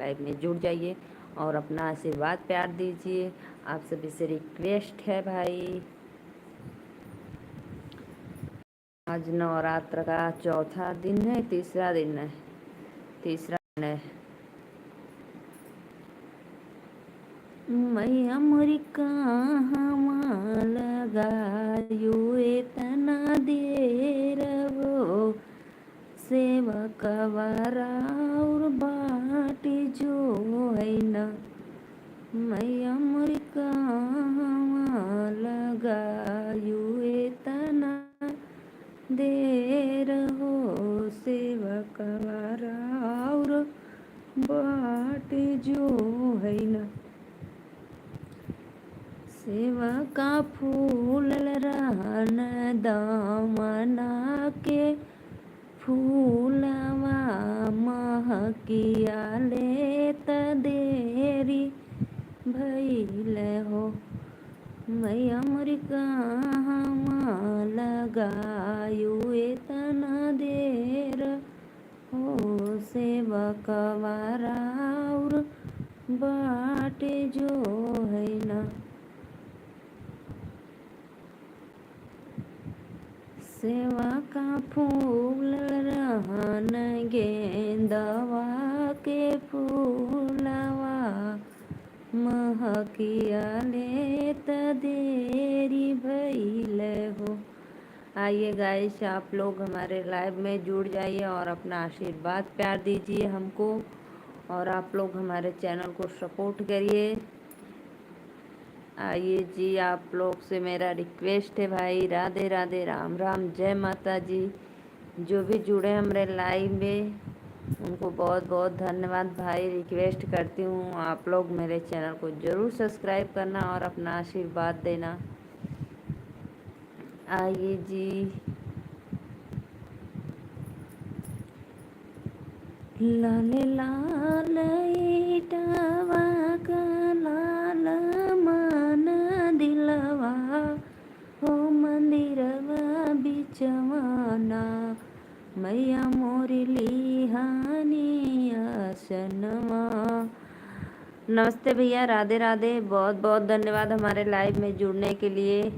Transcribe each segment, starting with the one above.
Live में जुड़ जाइए और अपना आशीर्वाद प्यार दीजिए। आप सभी से रिक्वेस्ट है भाई। आज नवरात्र का चौथा दिन है, तीसरा दिन है। मैया मोरी कहाँ लगायो इतना देर वो सेवकवा और बाटी जो है न। मैया मोरी कहाँ लगायो इतना देर हो सेवकवा और बाटी जो है न। सेवा का फूल रहन दामना के फूलवा महकिया लेत देरी भइल हो। मैया मोरी कहाँ लगायो इतना देर हो सेवकवा और बाटे जो है ना। सेवा का फूल रहन गेंदवा के फूलवा महकिया लेत देरी भइल हो। आइए गाइस, आप लोग हमारे लाइव में जुड़ जाइए और अपना आशीर्वाद प्यार दीजिए हमको, और आप लोग हमारे चैनल को सपोर्ट करिए। आइए जी, आप लोग से मेरा रिक्वेस्ट है भाई। राधे राधे, राम राम, जय माता जी। जो भी जुड़े हमारे लाइव में उनको बहुत बहुत धन्यवाद भाई। रिक्वेस्ट करती हूँ आप लोग मेरे चैनल को ज़रूर सब्सक्राइब करना और अपना आशीर्वाद देना। आइए जी। लाल लाल इटवा का लाल मान दिलवा हो मंदिरवा बिचवाना। मैया मोरी लिहानी आसनवा। नमस्ते भैया, राधे राधे, बहुत बहुत धन्यवाद हमारे लाइव में जुड़ने के लिए।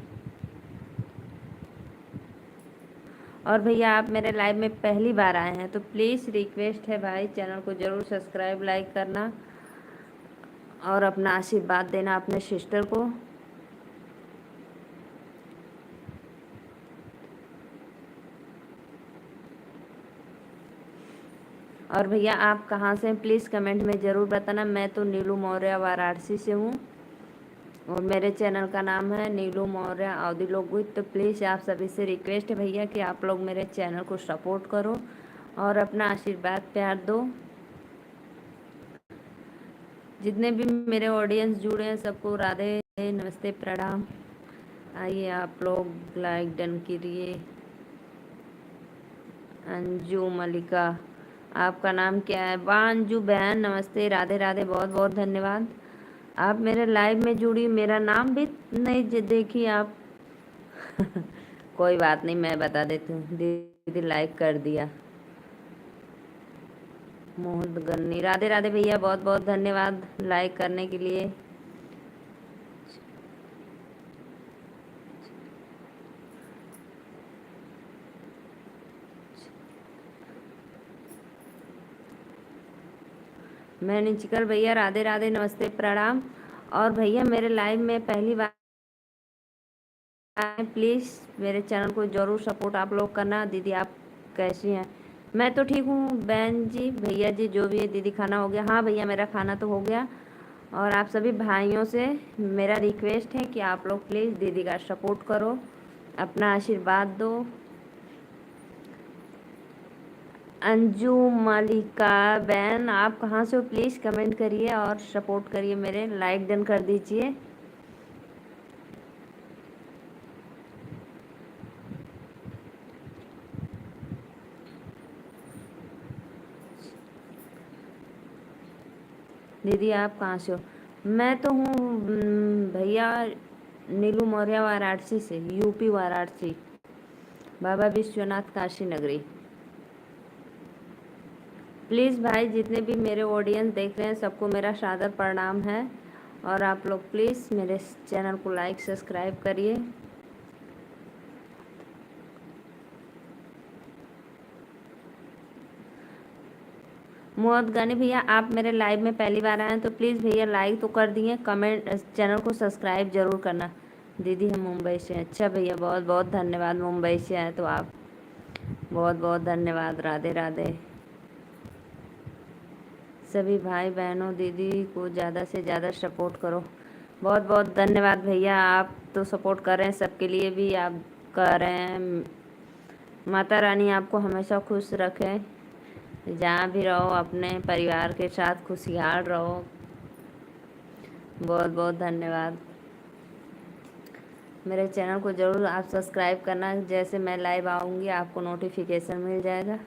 और भैया आप मेरे लाइव में पहली बार आए हैं तो प्लीज़ रिक्वेस्ट है भाई, चैनल को ज़रूर सब्सक्राइब लाइक करना और अपना आशीर्वाद देना अपने सिस्टर को। और भैया आप कहाँ से हैं प्लीज़ कमेंट में ज़रूर बताना। मैं तो नीलू मौर्य वाराणसी से हूँ और मेरे चैनल का नाम है नीलू मौर्य अवधी लोकगीत। तो प्लीज़ आप सभी से रिक्वेस्ट है भैया कि आप लोग मेरे चैनल को सपोर्ट करो और अपना आशीर्वाद प्यार दो। जितने भी मेरे ऑडियंस जुड़े हैं सबको राधे नमस्ते प्रणाम। आइए आप लोग लाइक डन कीजिए। अंजू मलिका, आपका नाम क्या है? वाह अंजू बहन, नमस्ते, राधे राधे, बहुत बहुत धन्यवाद। आप मेरे लाइव में जुड़ी, मेरा नाम भी नहीं देखी आप। कोई बात नहीं, मैं बता देती हूँ। दीदी लाइक कर दिया। मोहन गन्नी, राधे राधे भैया, बहुत बहुत धन्यवाद लाइक करने के लिए। मैं निचिकल भैया, राधे राधे, नमस्ते प्रणाम। और भैया मेरे लाइव में पहली बार प्लीज़ मेरे चैनल को ज़रूर सपोर्ट आप लोग करना। दीदी आप कैसी हैं? मैं तो ठीक हूँ बहन जी, भैया जी, जो भी है। दीदी खाना हो गया? हाँ भैया मेरा खाना तो हो गया। और आप सभी भाइयों से मेरा रिक्वेस्ट है कि आप लोग प्लीज़ दीदी का सपोर्ट करो, अपना आशीर्वाद दो। अंजू मालिका बहन, आप कहाँ से हो प्लीज़ कमेंट करिए और सपोर्ट करिए, मेरे लाइक डन कर दीजिए। दीदी आप कहाँ से हो? मैं तो हूँ भैया नीलू मौर्य वाराणसी से, यूपी वाराणसी, बाबा विश्वनाथ काशी नगरी। प्लीज़ भाई जितने भी मेरे ऑडियंस देख रहे हैं सबको मेरा सादर प्रणाम है, और आप लोग प्लीज़ मेरे चैनल को लाइक सब्सक्राइब करिए। मोहम्मद गानी भैया, आप मेरे लाइव में पहली बार आए हैं तो प्लीज़ भैया लाइक तो कर दिए, कमेंट, चैनल को सब्सक्राइब ज़रूर करना। दीदी हम मुंबई से। अच्छा भैया, बहुत बहुत धन्यवाद, मुंबई से आए तो आप, बहुत बहुत धन्यवाद। राधे राधे। सभी भाई बहनों दीदी को ज़्यादा से ज़्यादा सपोर्ट करो। बहुत बहुत धन्यवाद भैया, आप तो सपोर्ट कर रहे हैं, सबके लिए भी आप कर रहे हैं। माता रानी आपको हमेशा खुश रखे, जहाँ भी रहो अपने परिवार के साथ खुशहाल रहो। बहुत बहुत धन्यवाद। मेरे चैनल को ज़रूर आप सब्सक्राइब करना, जैसे मैं लाइव आऊँगी आपको नोटिफिकेशन मिल जाएगा।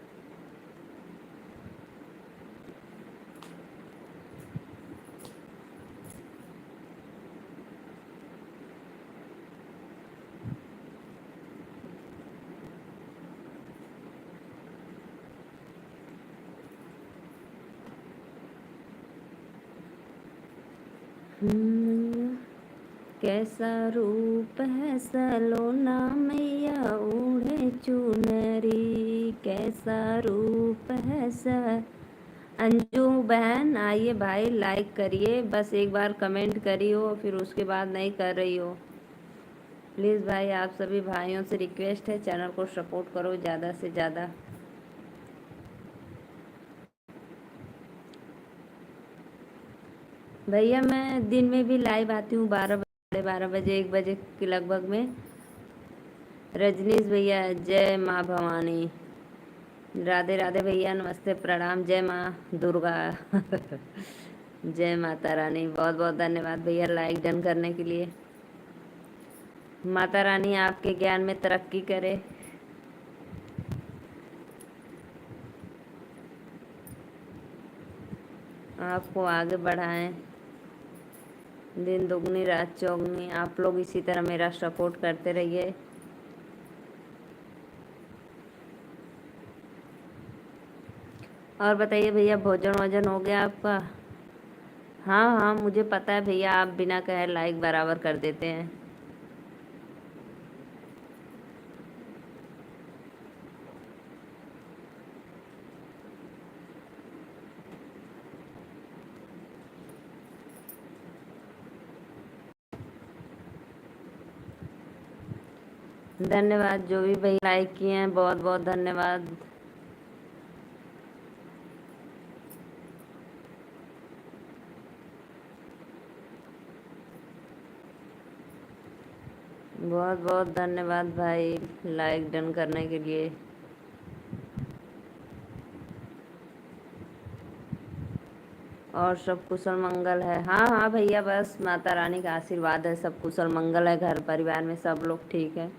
कैसा रूप है सलोना मैया ओढ़े चुनरी, कैसा रूप है अंजू बहन आइए भाई, लाइक करिए, बस एक बार कमेंट करी हो फिर उसके बाद नहीं कर रही हो। प्लीज़ भाई आप सभी भाइयों से रिक्वेस्ट है, चैनल को सपोर्ट करो ज़्यादा से ज़्यादा। भैया मैं दिन में भी लाइव आती हूँ 12 साढ़े 12 बजे 1 बजे के लगभग में। रजनीश भैया जय माँ भवानी। राधे राधे भैया, नमस्ते प्रणाम, जय माँ दुर्गा। जय माता रानी। बहुत बहुत धन्यवाद भैया लाइक डन करने के लिए। माता रानी आपके ज्ञान में तरक्की करे, आपको आगे बढ़ाएं, दिन दुगनी रात चौगनी। आप लोग इसी तरह मेरा सपोर्ट करते रहिए। और बताइए भैया, भोजन वोजन हो गया आपका? हाँ हाँ मुझे पता है भैया, आप बिना कहे लाइक बराबर कर देते हैं। धन्यवाद जो भी भैया लाइक किए हैं, बहुत बहुत धन्यवाद। बहुत बहुत धन्यवाद भाई लाइक डन करने के लिए। और सब कुशल मंगल है? हाँ हाँ भैया, बस माता रानी का आशीर्वाद है, सब कुशल मंगल है, घर परिवार में सब लोग ठीक है।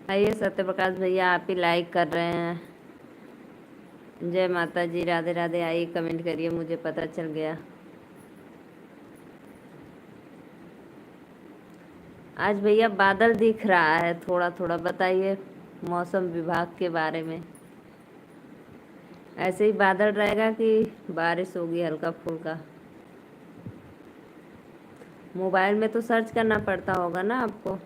आइए सत्य प्रकाश भैया, आप ही लाइक कर रहे हैं। जय माता जी, राधे राधे। आइए कमेंट करिए, मुझे पता चल गया। आज भैया बादल दिख रहा है थोड़ा थोड़ा, बताइए मौसम विभाग के बारे में। ऐसे ही बादल रहेगा कि बारिश होगी हल्का फुल्का? मोबाइल में तो सर्च करना पड़ता होगा ना आपको।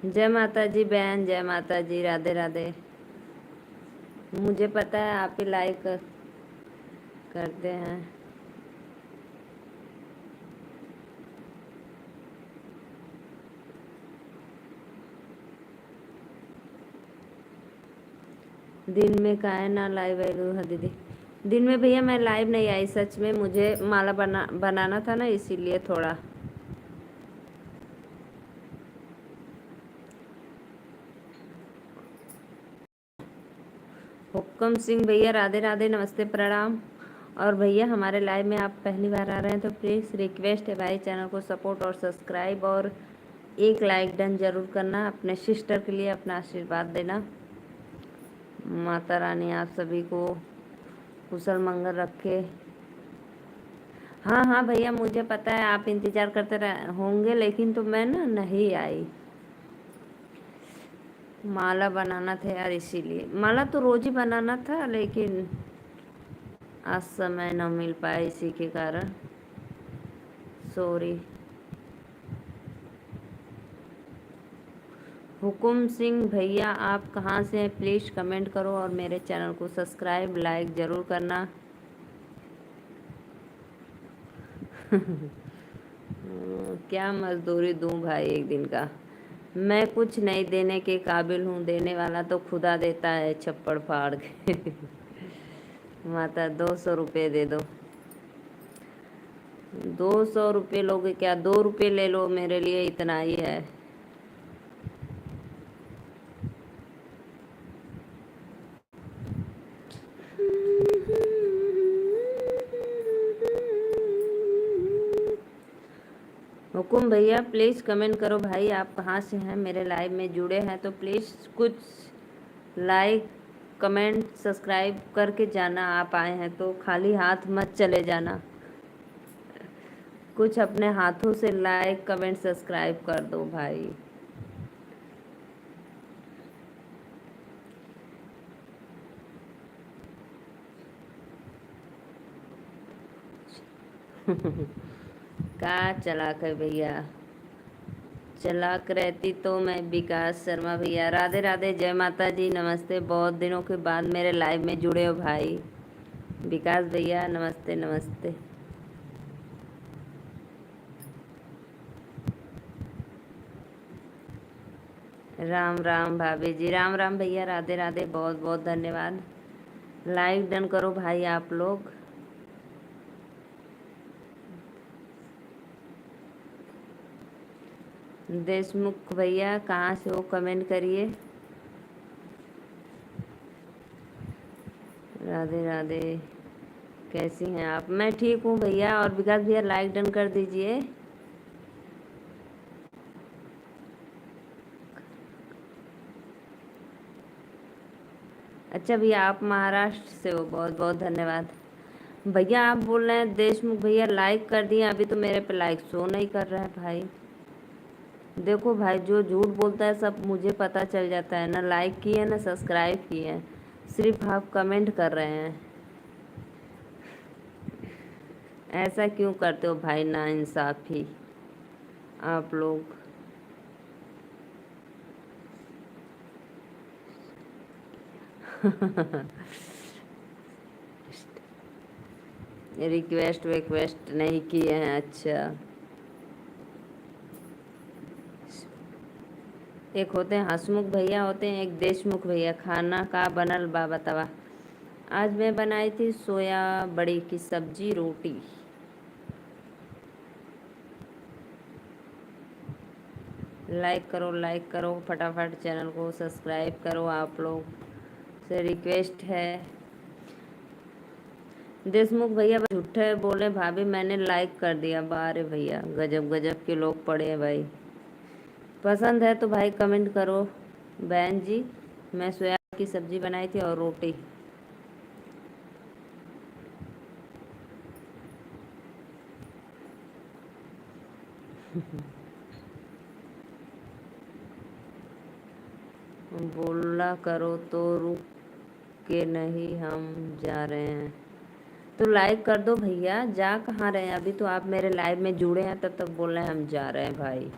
जय माता जी बहन, जय माता जी, राधे राधे। मुझे पता है आप ही लाइक करते हैं। दिन में काहे ना लाइव आई है दीदी? दिन में भैया मैं लाइव नहीं आई, सच में मुझे माला बनाना था ना, इसीलिए थोड़ा। हुक्म सिंह भैया, राधे राधे, नमस्ते प्रणाम। और भैया हमारे लाइव में आप पहली बार आ रहे हैं तो प्लीज़ रिक्वेस्ट है भाई, चैनल को सपोर्ट और सब्सक्राइब और एक लाइक डन जरूर करना। अपने सिस्टर के लिए अपना आशीर्वाद देना। माता रानी आप सभी को कुशल मंगल रखे। हाँ हाँ भैया, मुझे पता है आप इंतज़ार करते होंगे, लेकिन तो मैं ना नहीं आई। माला बनाना था यार, इसीलिए। माला तो रोज ही बनाना था, लेकिन आज समय न मिल पाया इसी के कारण, सॉरी। हुकुम सिंह भैया, आप कहाँ से हैं? प्लीज़ कमेंट करो और मेरे चैनल को सब्सक्राइब लाइक ज़रूर करना। क्या मजदूरी दूं भाई एक दिन का? मैं कुछ नहीं देने के काबिल हूँ, देने वाला तो खुदा देता है छप्पड़ फाड़ के। माता 200 रुपये दे दो। 200 रुपये लोगे क्या? 2 रुपये ले लो, मेरे लिए इतना ही है। हुकुम भैया प्लीज़ कमेंट करो भाई, आप कहाँ से हैं? मेरे लाइव में जुड़े हैं तो प्लीज़ कुछ लाइक कमेंट सब्सक्राइब करके जाना। आप आए हैं तो खाली हाथ मत चले जाना, कुछ अपने हाथों से लाइक कमेंट सब्सक्राइब कर दो भाई। का चलाक है भैया, चलाक रहती तो मैं। विकास शर्मा भैया राधे राधे, जय माता जी, नमस्ते। बहुत दिनों के बाद मेरे लाइव में जुड़े हो भाई। विकास भैया नमस्ते नमस्ते। राम राम भाभी जी, राम राम भैया, राधे राधे, बहुत बहुत धन्यवाद। लाइक डन करो भाई आप लोग। देशमुख भैया कहाँ से हो? कमेंट करिए। राधे राधे, कैसी हैं आप? मैं ठीक हूँ भैया। और विकास भैया लाइक डन कर दीजिए। अच्छा भैया, आप महाराष्ट्र से हो, बहुत बहुत धन्यवाद। भैया आप बोल रहे हैं देशमुख भैया लाइक कर दिए, अभी तो मेरे पे लाइक शो नहीं कर रहा है भाई। देखो भाई, जो झूठ बोलता है सब मुझे पता चल जाता है, ना लाइक किए ना सब्सक्राइब किए, सिर्फ आप कमेंट कर रहे हैं। ऐसा क्यों करते हो भाई, ना इंसाफी आप लोग। रिक्वेस्ट विक्वेस्ट नहीं किए हैं? अच्छा, एक होते हैं हसमुख भैया, होते हैं एक देशमुख भैया। खाना का बनल बा बतावा? आज मैं बनाई थी सोया बड़ी की सब्जी रोटी। लाइक करो फटाफट, चैनल को सब्सक्राइब करो, आप लोग से रिक्वेस्ट है। देशमुख भैया झूठे बोले भाभी, मैंने लाइक कर दिया। बारे भैया, गजब गजब के लोग पड़े हैं भाई। पसंद है तो भाई कमेंट करो। बहन जी, मैं सोया की सब्जी बनाई थी और रोटी। बोला करो तो रुक के नहीं, हम जा रहे हैं। तो लाइक कर दो भैया, जा कहाँ रहे हैं? अभी तो आप मेरे लाइव में जुड़े हैं, तब तक बोल रहे हैं हम जा रहे हैं भाई।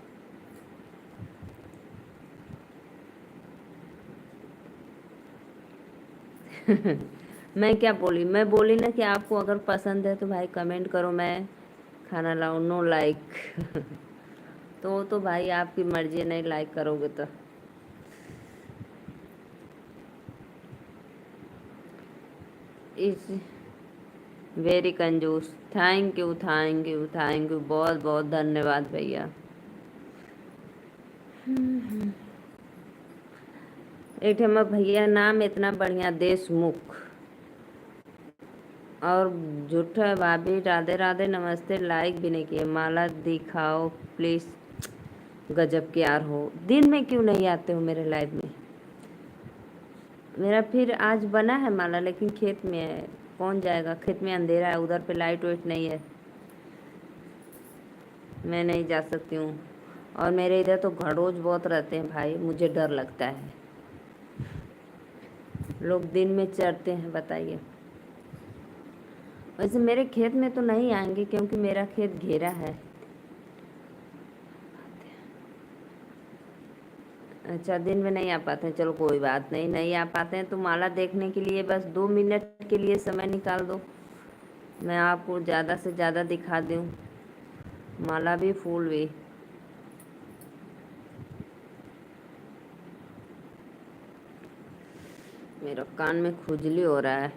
मैं क्या बोली? मैं बोली ना कि आपको अगर पसंद है तो भाई कमेंट करो, मैं खाना लाऊं। Know like. तो भाई आपकी मर्जी है, नहीं लाइक करोगे तो। इस वेरी कंजूस। Thank you thank you thank you, बहुत बहुत धन्यवाद भैया। एक ठे भैया नाम इतना बढ़िया, देशमुख। और झूठा भाभी राधे राधे नमस्ते, लाइक भी नहीं किए। माला दिखाओ प्लीज़। गजब के यार हो, दिन में क्यों नहीं आते हो मेरे लाइव में? मेरा फिर आज बना है माला, लेकिन खेत में है। कौन जाएगा? खेत में अंधेरा है, उधर पे लाइट वाइट नहीं है, मैं नहीं जा सकती हूँ। और मेरे इधर तो खरगोश बहुत रहते हैं भाई, मुझे डर लगता है। लोग दिन में चरते हैं, बताइए। वैसे मेरे खेत में तो नहीं आएंगे क्योंकि मेरा खेत घेरा है। अच्छा, दिन में नहीं आ पाते हैं, चलो कोई बात नहीं, नहीं आ पाते हैं तो माला देखने के लिए बस 2 मिनट के लिए समय निकाल दो, मैं आपको ज़्यादा से ज़्यादा दिखा दूँ, माला भी फूल भी। मेरा कान में खुजली हो रहा है।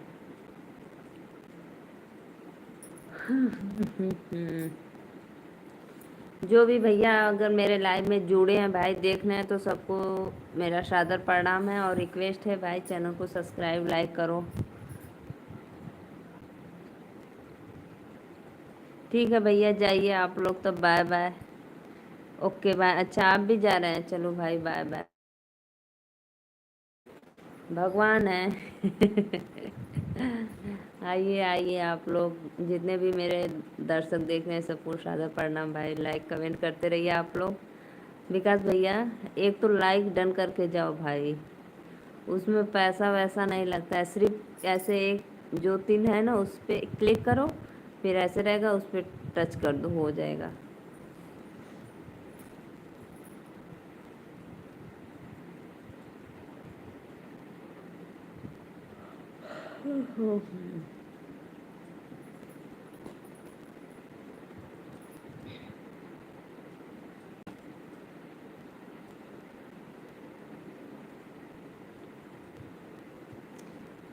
जो भी भैया अगर मेरे लाइव में जुड़े हैं भाई, देखना है तो सबको मेरा सादर प्रणाम है और रिक्वेस्ट है भाई, चैनल को सब्सक्राइब लाइक करो। ठीक है भैया, जाइए आप लोग, तो बाय बाय। Okay bye. अच्छा, आप भी जा रहे हैं, चलो भाई बाय बाय। भगवान है। आइए आइए, आप लोग जितने भी मेरे दर्शक देख रहे हैं सबको सादर प्रणाम भाई, लाइक कमेंट करते रहिए आप लोग। विकास भैया, एक तो लाइक डन करके जाओ भाई, उसमें पैसा वैसा नहीं लगता है, सिर्फ ऐसे एक जो तिल है ना उस पर क्लिक करो, फिर ऐसे रहेगा, उस पर टच कर दो, हो जाएगा।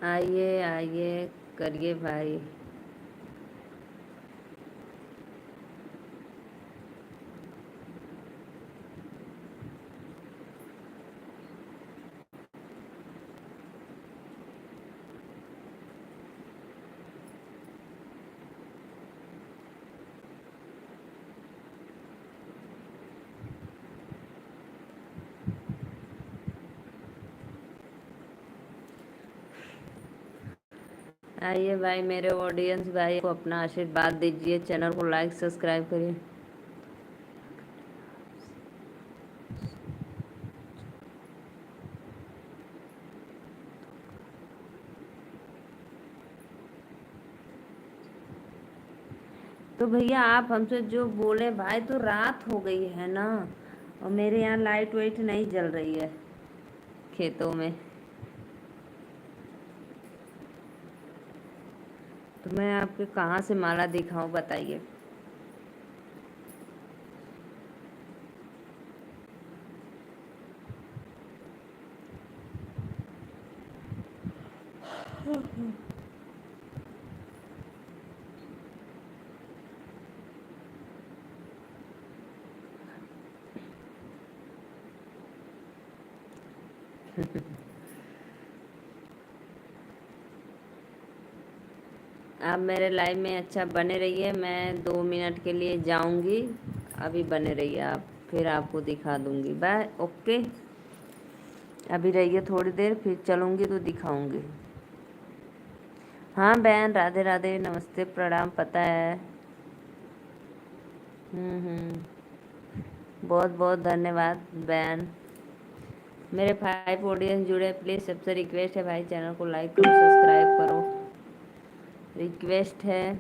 आइए आइए, करिए भाई। आइए भाई, मेरे ऑडियंस भाई को अपना आशीर्वाद दीजिए, चैनल को लाइक सब्सक्राइब करिए। तो भैया आप हमसे जो बोले भाई, तो रात हो गई है ना, और मेरे यहाँ लाइट वाइट नहीं जल रही है खेतों में, तो मैं आपके कहाँ से माला दिखाऊं, बताइए। आप मेरे लाइव में अच्छा बने रहिए, मैं 2 मिनट के लिए जाऊंगी, अभी बने रहिए आप, फिर आपको दिखा दूंगी। बाय। ओके, अभी रहिए थोड़ी देर, फिर चलूंगी तो दिखाऊंगी। हाँ बहन, राधे राधे, नमस्ते प्रणाम, पता है। बहुत बहुत धन्यवाद बहन। मेरे 5 ऑडियंस जुड़े, प्लीज़ सबसे रिक्वेस्ट है भाई, चैनल को लाइक करो सब्सक्राइब करो, रिक्वेस्ट है।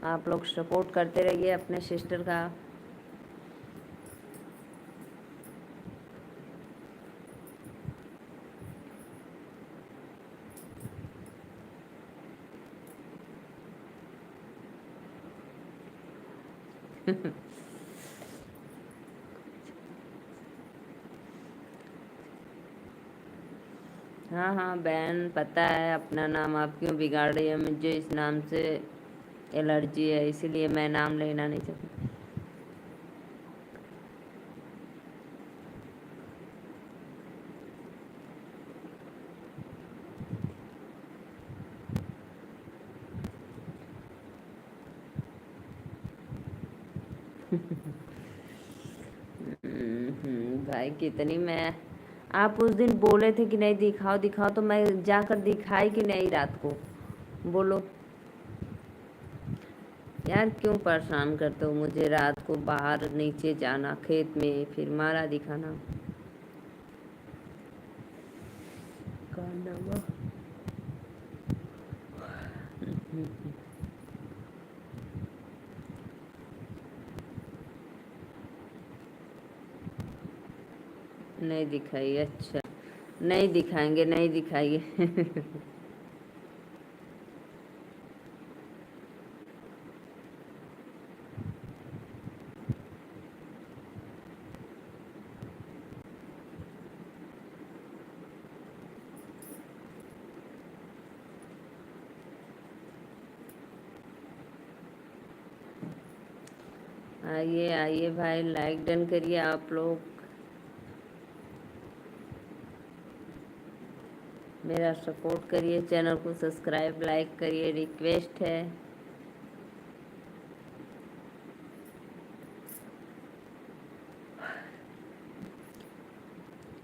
आप लोग सपोर्ट करते रहिए अपने सिस्टर का। हाँ हाँ बहन, पता है, अपना नाम आप क्यों बिगाड़ रही है, मुझे इस नाम से एलर्जी है, इसीलिए मैं नाम लेना नहीं चाहती। भाई कितनी मैं आप उस दिन बोले थे कि नहीं दिखाओ दिखाओ, तो मैं जाकर दिखाई कि नहीं रात को? बोलो यार, क्यों परेशान करते हो मुझे? रात को बाहर नीचे जाना, खेत में, फिर माला दिखाना। गाना नहीं दिखाइए, अच्छा नहीं दिखाएंगे, नहीं दिखाइए। आइए आइए भाई, लाइक डन करिए आप लोग, मेरा सपोर्ट करिए, चैनल को सब्सक्राइब लाइक करिए, रिक्वेस्ट है।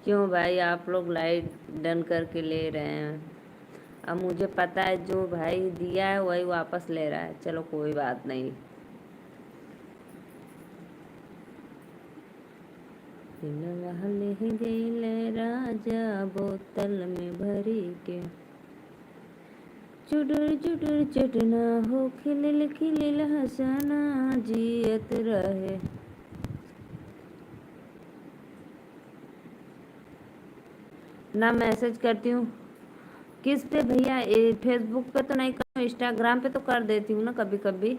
क्यों भाई आप लोग लाइक डन करके ले रहे हैं? अब मुझे पता है जो भाई दिया है वही वापस ले रहा है, चलो कोई बात नहीं। ले गई राजा बोतल में भरी के, चुडुर चुडुर चटना हो, खिलिल खिलिल हंसना जियत रहे। ना मैसेज करती हूँ किस पे भैया? फेसबुक पे तो नहीं कर, इंस्टाग्राम पे तो कर देती हूँ ना कभी कभी,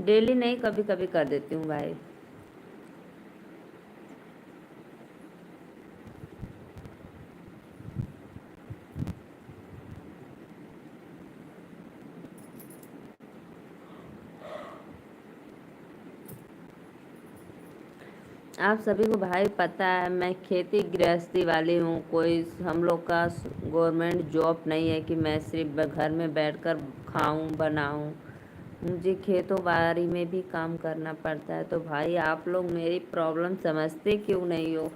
डेली नहीं, कभी कभी कर देती हूँ भाई। आप सभी को भाई पता है मैं खेती गृहस्थी वाली हूँ, कोई हम लोग का गवर्नमेंट जॉब नहीं है कि मैं सिर्फ घर में बैठकर खाऊं बनाऊं। मुझे खेतों बाड़ी में भी काम करना पड़ता है, तो भाई आप लोग मेरी प्रॉब्लम समझते क्यों नहीं हो?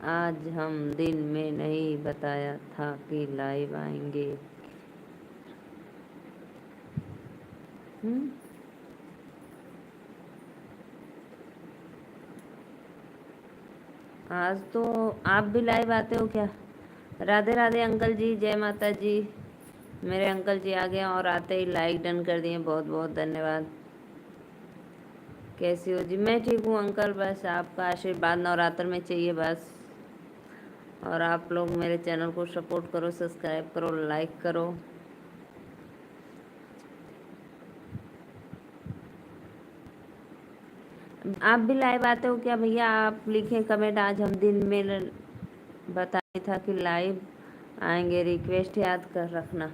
आज हम दिन में नहीं बताया था कि लाइव आएंगे। हम्म, आज तो आप भी लाइव आते हो क्या? राधे राधे अंकल जी, जय माता जी। मेरे अंकल जी आ गए और आते ही लाइक डन कर दिए, बहुत बहुत धन्यवाद। कैसी हो जी? मैं ठीक हूँ अंकल, बस आपका आशीर्वाद नवरात्र में चाहिए बस। और आप लोग मेरे चैनल को सपोर्ट करो, सब्सक्राइब करो, लाइक करो। आप भी लाइव आते हो क्या भैया? आप लिखें कमेंट, आज हम दिन में बताया था कि लाइव आएंगे, रिक्वेस्ट याद कर रखना।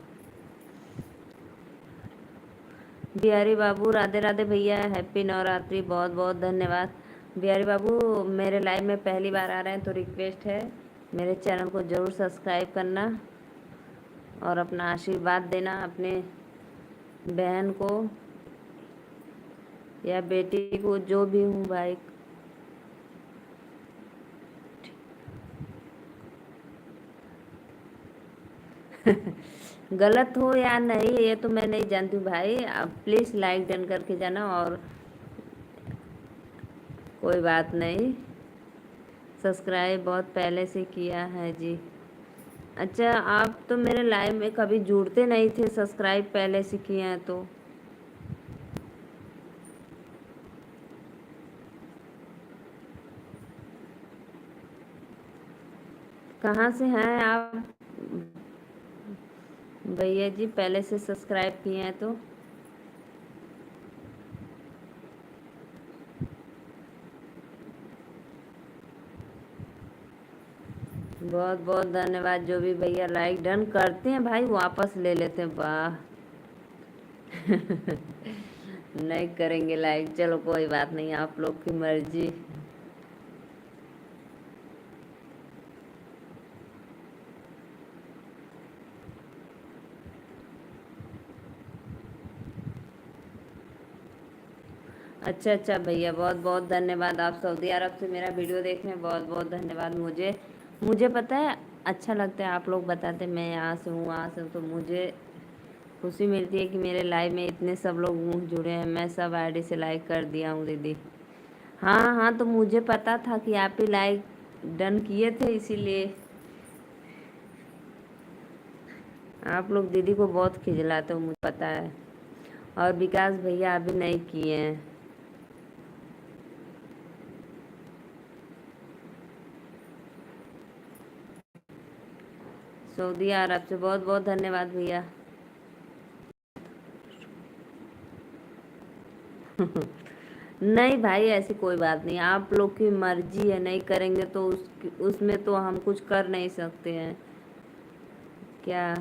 बिहारी बाबू राधे राधे भैया, हैप्पी नवरात्रि, बहुत बहुत धन्यवाद। बिहारी बाबू मेरे लाइव में पहली बार आ रहे हैं तो रिक्वेस्ट है मेरे चैनल को ज़रूर सब्सक्राइब करना और अपना आशीर्वाद देना अपने बहन को या बेटी को, जो भी हूँ भाई। गलत हो या नहीं ये तो मैं नहीं जानती हूँ भाई, आप प्लीज़ लाइक डन करके जाना, और कोई बात नहीं, सब्सक्राइब बहुत पहले से किया है जी। अच्छा, आप तो मेरे लाइव में कभी जुड़ते नहीं थे, सब्सक्राइब पहले से किए हैं तो? कहाँ से हैं आप भैया जी, पहले से सब्सक्राइब किए हैं तो? बहुत बहुत धन्यवाद, जो भी भैया लाइक डन करते हैं भाई वापस ले लेते हैं, वाह। नहीं करेंगे लाइक, चलो कोई बात नहीं, आप लोग की मर्जी। अच्छा अच्छा भैया, बहुत बहुत धन्यवाद। आप सऊदी अरब से मेरा वीडियो देख रहे हैं, बहुत बहुत धन्यवाद। मुझे मुझे पता है अच्छा लगता है, आप लोग बताते मैं यहाँ से हूँ वहाँ से हूँ, तो मुझे खुशी मिलती है कि मेरे लाइव में इतने सब लोग जुड़े हैं। मैं सब आईडी से लाइक कर दिया हूँ दीदी। हाँ हाँ, तो मुझे पता था कि आप ही लाइक डन किए थे, इसीलिए। आप लोग दीदी को बहुत खिजलाते हो, मुझे पता है। और विकास भैया अभी नहीं किए हैं। सऊदी अरब से बहुत बहुत धन्यवाद भैया। नहीं भाई, ऐसी कोई बात नहीं, आप लोग की मर्जी है, नहीं करेंगे तो उसमें तो हम कुछ कर नहीं सकते हैं। क्या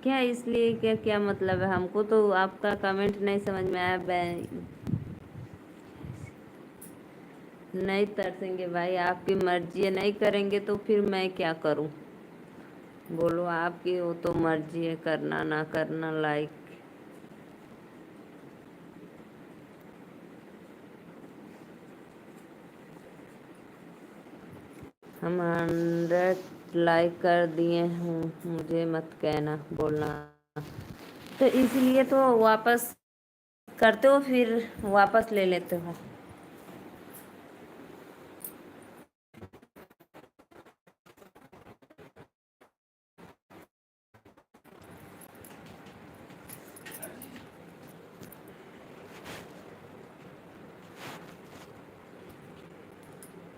क्या इसलिए, क्या क्या मतलब है? हमको तो आपका कमेंट नहीं समझ में आया। नहीं तरसेंगे भाई, आपकी मर्जी है, नहीं करेंगे तो फिर मैं क्या करूं? बोलो, आपकी वो तो मर्जी है, करना ना करना लाइक। हम 100 लाइक कर दिए हूँ, मुझे मत कहना बोलना। तो इसलिए तो वापस करते हो, फिर वापस ले लेते हो।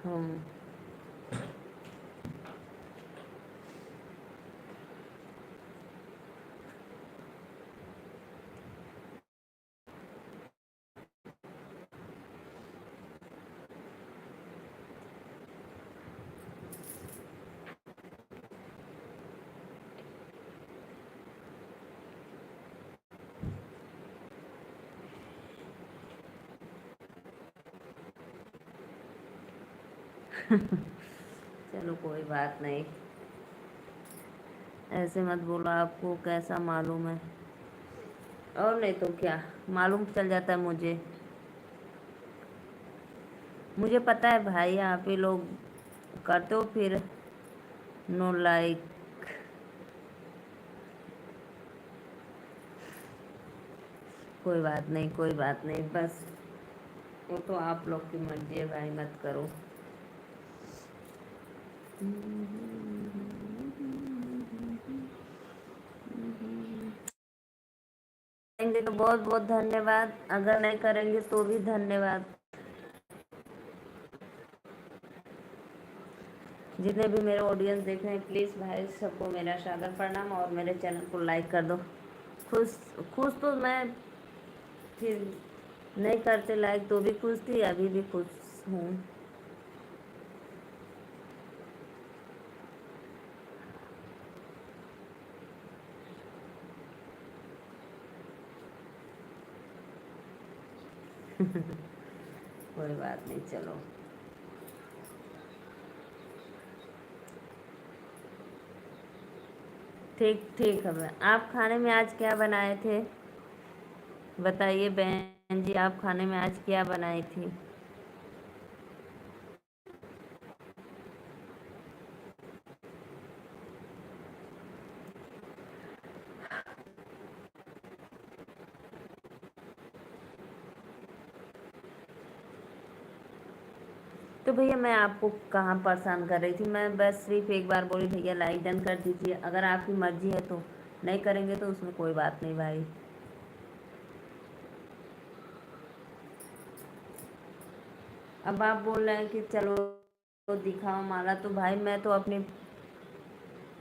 हम चलो कोई बात नहीं, ऐसे मत बोलो, आपको कैसा मालूम है? और नहीं तो क्या, मालूम चल जाता है मुझे। मुझे पता है भाई, आप ही लोग करते हो फिर नो लाइक। कोई बात नहीं, कोई बात नहीं, बस वो तो आप लोग की मर्जी है भाई, मत करो। करेंगे तो बहुत बहुत धन्यवाद, अगर नहीं करेंगे तो भी धन्यवाद। जितने भी मेरे ऑडियंस देख रहे हैं, प्लीज़ भाई सबको मेरा सादर प्रणाम, और मेरे चैनल को लाइक कर दो। खुश खुश तो मैं फिर नहीं करते लाइक तो भी खुश थी, अभी भी खुश हूँ। कोई बात नहीं, चलो। ठीक ठीक है बहन। आप खाने में आज क्या बनाए थे? बताइए बहन जी, आप खाने में आज क्या बनाई थी? तो भैया मैं आपको कहाँ परेशान कर रही थी? मैं बस सिर्फ एक बार बोली भैया लाइक डन कर दीजिए, अगर आपकी मर्जी है तो। नहीं करेंगे तो उसमें कोई बात नहीं भाई। अब आप बोल रहे हैं कि चलो तो दिखाओ माला, तो भाई मैं तो अपनी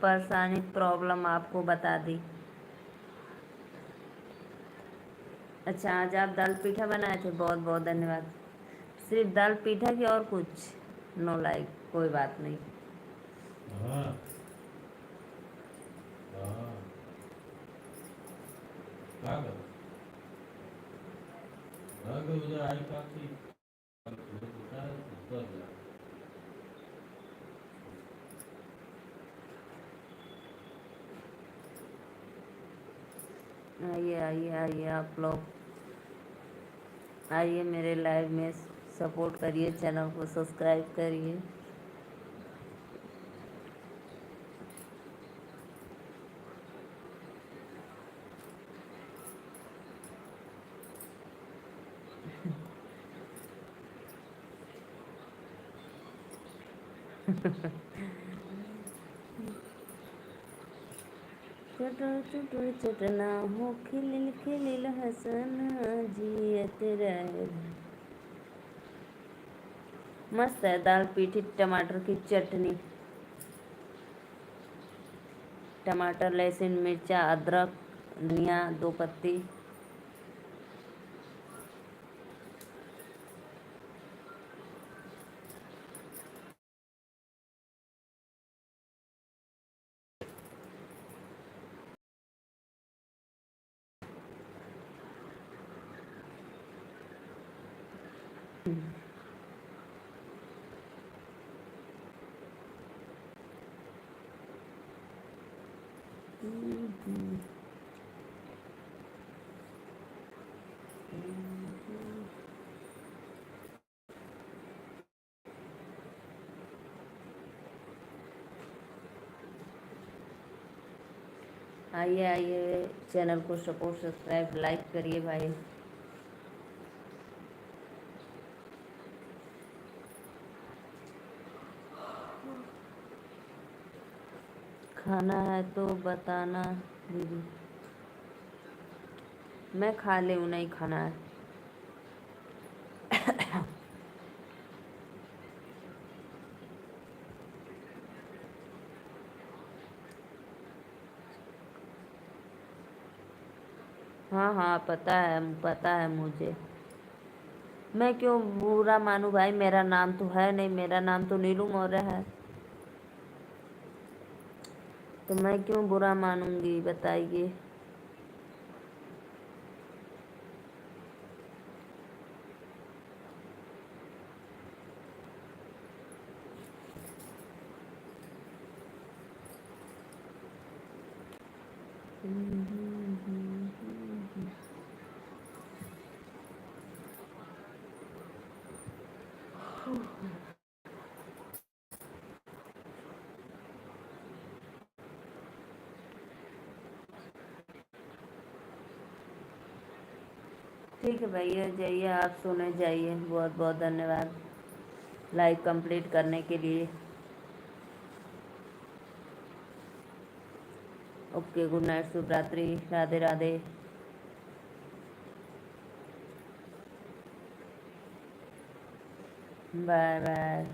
परेशानी प्रॉब्लम आपको बता दी। अच्छा, आज आप दाल पीठा बनाए थे, बहुत बहुत धन्यवाद। सिर्फ दाल पीठा की और कुछ? नो लाइक, कोई बात नहीं। आइए आइए आइए आप लोग, आइए मेरे लाइव में सपोर्ट करिए, चैनल को सब्सक्राइब करिए। चटर चटर चटना हो खिलिल खिलिल हंसना जियत रहे। मस्त है दाल पीठी टमाटर की चटनी, टमाटर लहसुन मिर्चा अदरक धनिया 2 पत्ती। आइए आइए चैनल को सपोर्ट सब्सक्राइब लाइक करिए भाई। खाना है तो बताना दीदी, मैं खा ले नहीं खाना है। हाँ हाँ पता है मुझे। मैं क्यों बुरा मानूं भाई, मेरा नाम तो है नहीं, मेरा नाम तो नीलू मौर्य है, तो मैं क्यों बुरा मानूंगी बताइए। ठीक है भैया, जाइए आप सोने जाइए। बहुत बहुत धन्यवाद लाइव कंप्लीट करने के लिए। ओके, गुड नाइट, शुभ रात्रि, राधे राधे। Bye bye.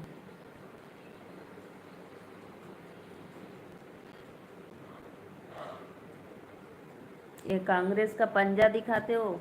ये कांग्रेस का पंजा दिखाते हो।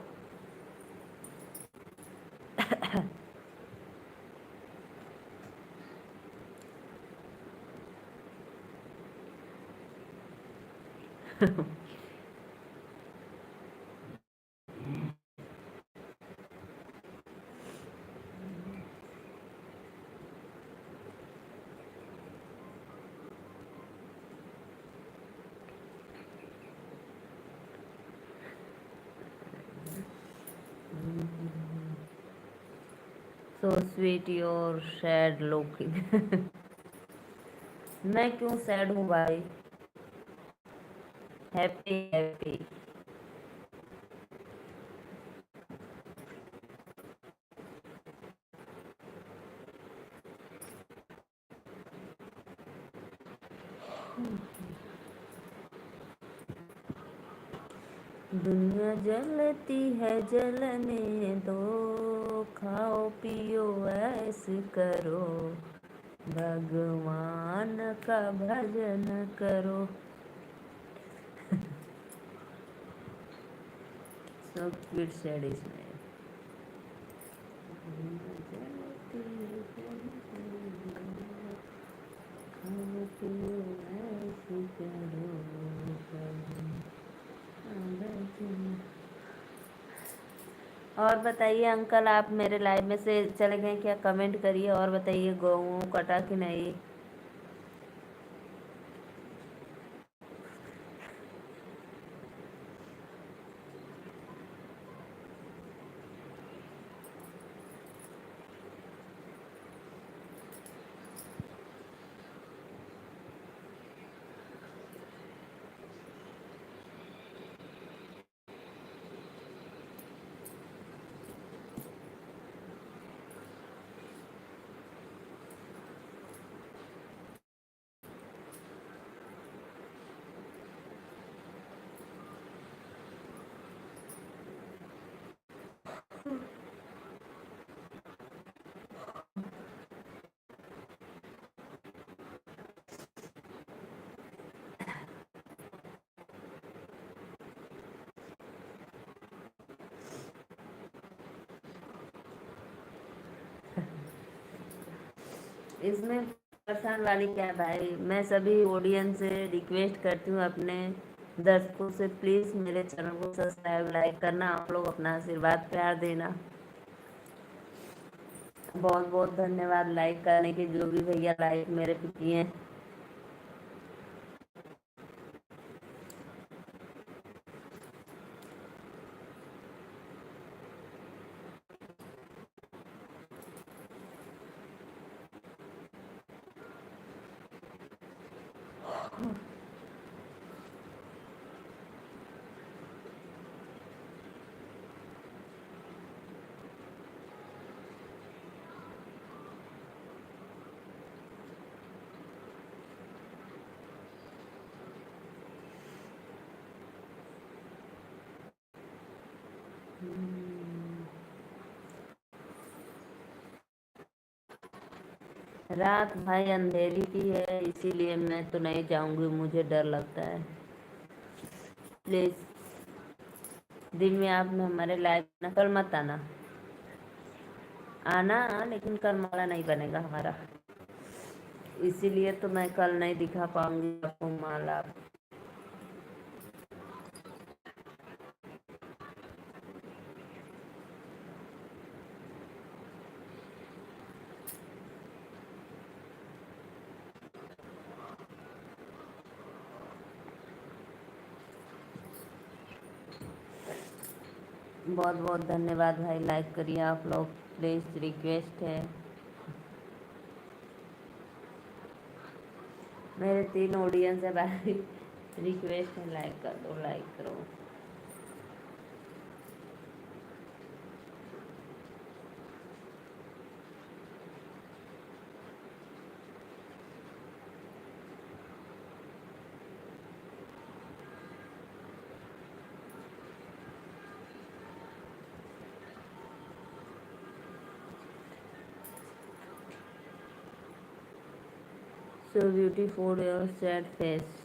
So sweet your sad looking. मैं क्यों सैड हूँ भाई, हैप्पी हैप्पी। दुनिया जलती है जलने दो, खाओ पियो ऐश करो, भगवान का भजन करो। So cute said इसमें। दुनिया जलती है जलने दो, खाओ पियो ऐश करो, और बताइए अंकल, आप मेरे लाइव में से चले गए क्या? कमेंट करिए और बताइए गेहूँ कटा कि नहीं। इसमें परेशान वाली क्या है भाई? मैं सभी ऑडियंस से रिक्वेस्ट करती हूँ, अपने दर्शकों से, प्लीज़ मेरे चैनल को सब्सक्राइब लाइक करना, आप लोग अपना आशीर्वाद प्यार देना। बहुत बहुत धन्यवाद लाइक करने के, जो भी भैया लाइक मेरे पे किए हैं। रात भाई अंधेरी की है, इसीलिए मैं तो नहीं जाऊंगी, मुझे डर लगता है। प्लीज़ दिन में आप हमारे लाइव ना, कल मत आना। आना लेकिन कल माला नहीं बनेगा हमारा, इसीलिए तो मैं कल नहीं दिखा पाऊंगी आपको माला। बहुत बहुत धन्यवाद भाई, लाइक करिए आप लोग, प्लीज़ रिक्वेस्ट है। मेरे 3 ऑडियंस है भाई, रिक्वेस्ट है, लाइक कर दो, लाइक करो। So beautiful your sad face।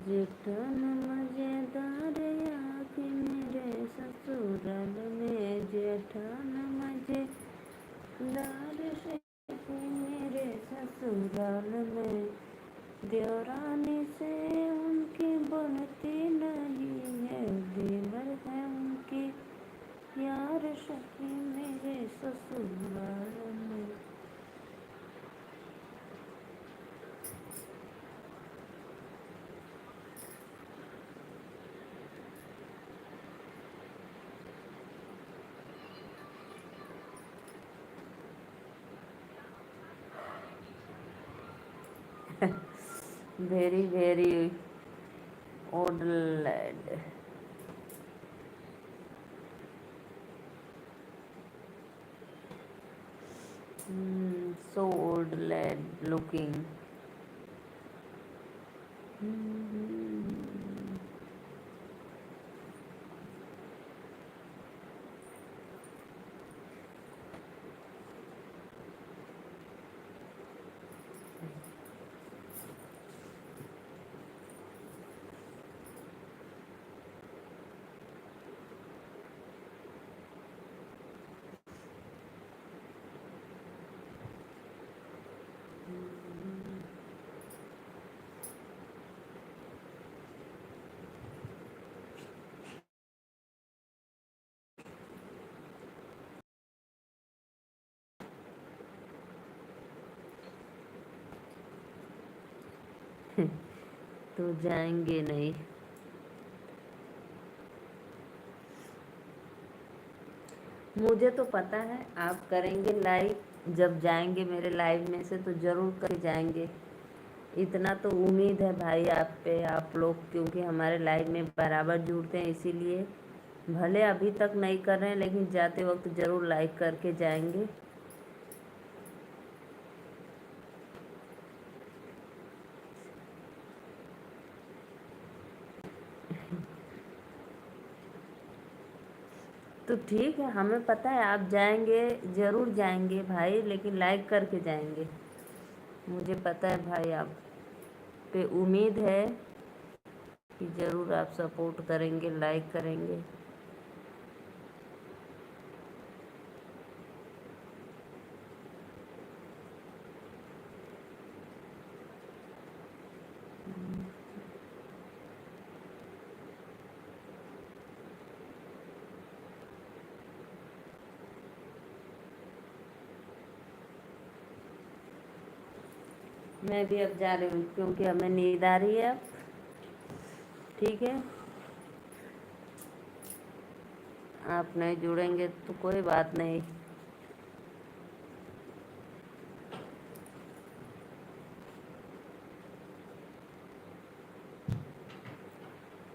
जेठन मजेदार आके मेरे ससुराल में, जेठन मजेदार से मेरे ससुराल में, देवरानी से उनकी बनती नहीं है, देवर है उनकी यार सखी मेरे ससुराल में। Very very old land. So old lad looking। तो जाएंगे नहीं। मुझे तो पता है आप करेंगे लाइव, जब जाएंगे मेरे लाइव में से तो ज़रूर कर जाएंगे। इतना तो उम्मीद है भाई आप पे, आप लोग क्योंकि हमारे लाइव में बराबर जुड़ते हैं, इसीलिए भले अभी तक नहीं कर रहे हैं लेकिन जाते वक्त ज़रूर लाइक करके जाएंगे। तो ठीक है, हमें पता है आप जाएंगे, ज़रूर जाएंगे भाई, लेकिन लाइक करके जाएंगे। मुझे पता है भाई आप पे उम्मीद है कि ज़रूर आप सपोर्ट करेंगे, लाइक करेंगे। मैं भी अब जा रही हूँ क्योंकि हमें नींद आ रही है अब। ठीक है, आप नहीं जुड़ेंगे तो कोई बात नहीं।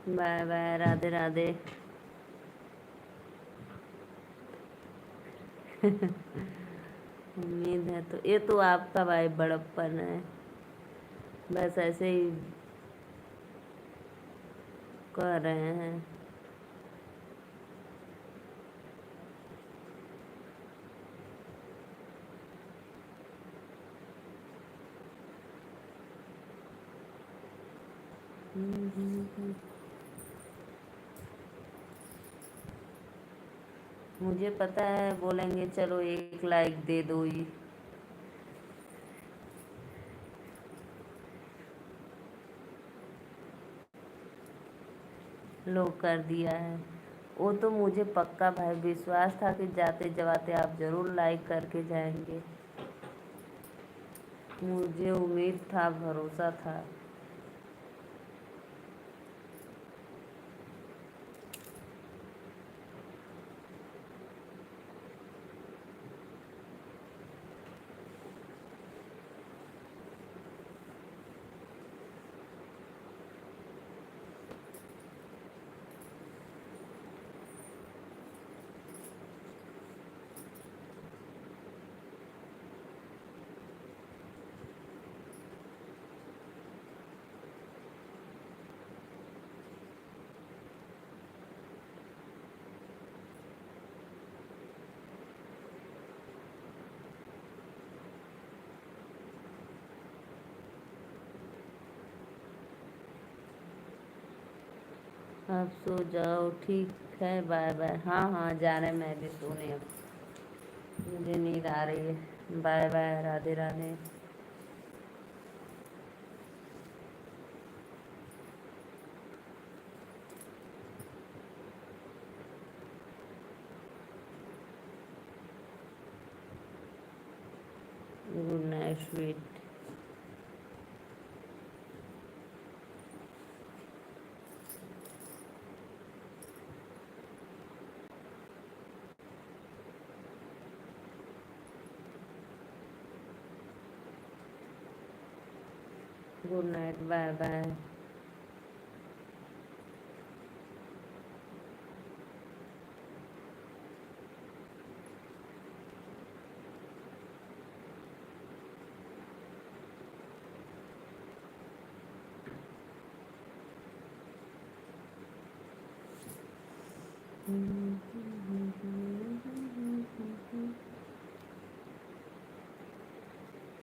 Bye bye, Radhe Radhe. उम्मीद है तो ये तो आपका भाई बड़प्पन है, बस ऐसे ही कह रहे हैं। मुझे पता है बोलेंगे चलो एक लाइक दे दो ही। लो कर दिया है। वो तो मुझे पक्का भाई विश्वास था कि जाते जाते आप ज़रूर लाइक करके जाएंगे। मुझे उम्मीद था, भरोसा था। आप सो जाओ, ठीक है, बाय बाय। हाँ हाँ, जा रहे, मैं भी सोने अब, मुझे नींद आ रही है। Bye bye, Radhe Radhe. Good night sweet. Good night, bye bye.